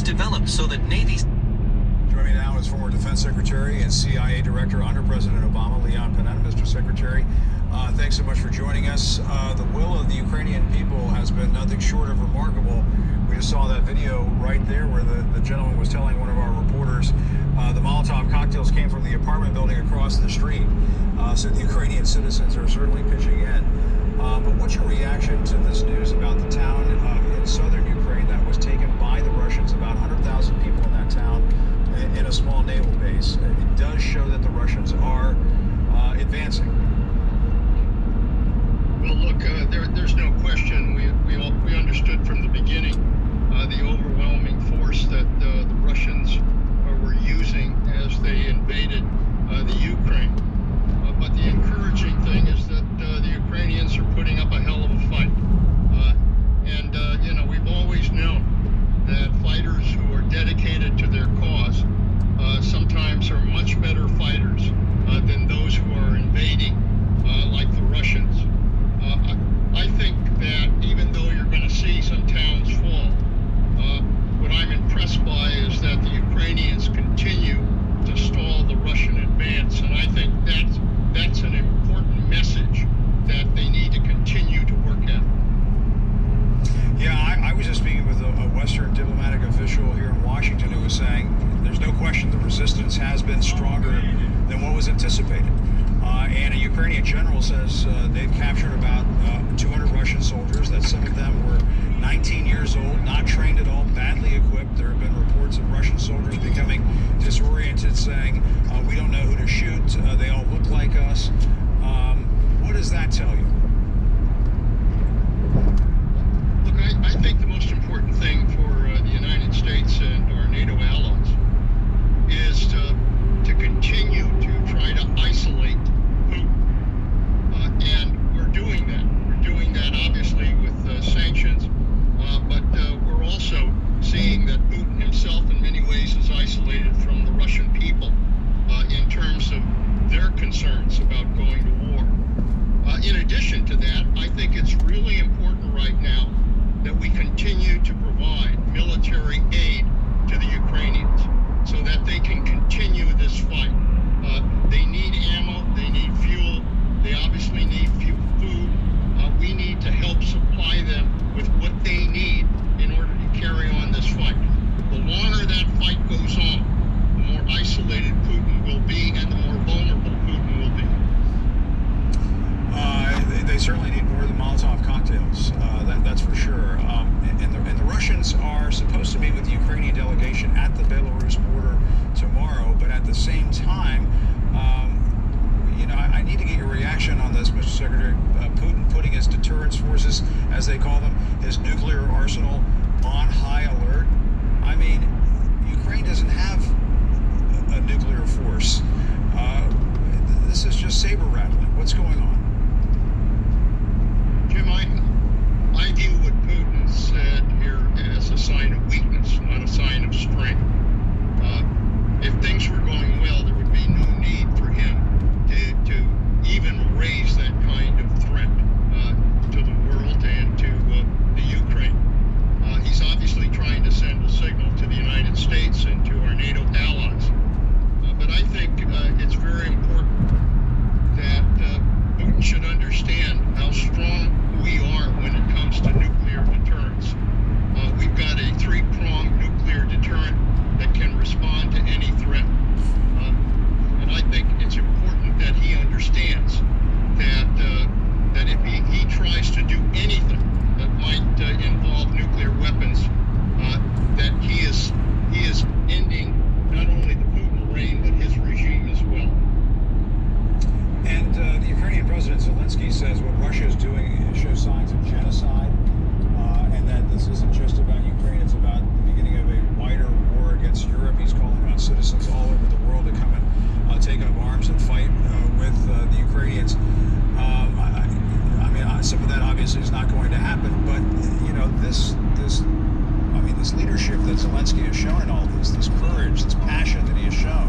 developed so that navies... Joining me now is former Defense Secretary and CIA Director under President Obama, Leon Panetta. Mr. Secretary, thanks so much for joining us. The will of the Ukrainian people has been nothing short of remarkable. We just saw that video right there where the gentleman was telling one of our reporters the Molotov cocktails came from the apartment building across the street. So the Ukrainian citizens are certainly pitching in. But what's your reaction to this news about the town in southern Ukraine that was taken by the Russians, about 100,000 people in that town, in a small naval base? It does show that the Russians are advancing. Well, look, there's no question. We understood from the beginning the overwhelming force that the Russians were using as they invaded the Ukraine. But the encouraging thing is that the Ukrainians are putting up a hell of a fight. We've always known that fighters who are dedicated to their cause sometimes are much better fighters than those who are invading, like the Russians. I think that even though you're going to see some towns fall, what I'm impressed by is that the Ukrainians continue to stall the Russian advance, and I think that's an important message that they need to continue to work at. Yeah, I was just speaking with a Western diplomatic official here in Washington who was saying there's no question the resistance has been stronger than what was anticipated. And a Ukrainian general says they've captured about 200 Russian soldiers, that some of them were 19 years old, not trained at all, badly equipped. There have been reports of Russian soldiers becoming disoriented, saying, we don't know who to shoot, they all look like us. What does that tell you? Look, I think the most important thing for the United States and our NATO allies is to continue to try to isolate Putin. And we're doing that. We're doing that obviously with sanctions, but we're also seeing that Putin himself in many ways is isolated from the Russian people in terms of their concerns about going to war. In addition to that, I think it's really important right now that we continue to provide military aid to the Ukrainians so that they can continue this fight. They need ammo, they need fuel, they obviously need food. We need to help supply them with what they need in order to carry on this fight. The longer that fight goes on, the more isolated Putin will be and the more vulnerable Putin will be. They certainly need more than Molotov cocktails, that's for sure. And the Russians are supposed to meet with the Ukrainian delegation at the Belarus border tomorrow, but at the same time, I need to get your reaction on this, Mr. Secretary. Putin putting his deterrence forces, as they call them, his nuclear arsenal on high alert. I mean, Ukraine doesn't have a nuclear force. This is just saber rattling. What's going on? Jim, I view what Putin said here as a sign of weakness, not a sign of strength. If things were going well, there would be no need for him to even raise that kind of threat to the world and to the Ukraine. He's obviously trying to send a signal to the United States and to our NATO allies. But I think it's very important that Putin should understand how strong we are when it comes to nuclear deterrence. We've got a three-pronged nuclear deterrent that can respond to any threat. And I think it's important that he understands that if he tries to do anything that might involve nuclear weapons, that he is ending not only the Putin reign, but his regime as well. And the Ukrainian President Zelensky says what Russia is doing shows signs of genocide, and that this isn't just about Ukraine, it's about the beginning of a wider war against Europe. He's calling on citizens all over the world to come and take up arms and fight with the Ukrainians. Some of that obviously is not going to happen, but this leadership that Zelensky has shown in all this courage, this passion that he has shown,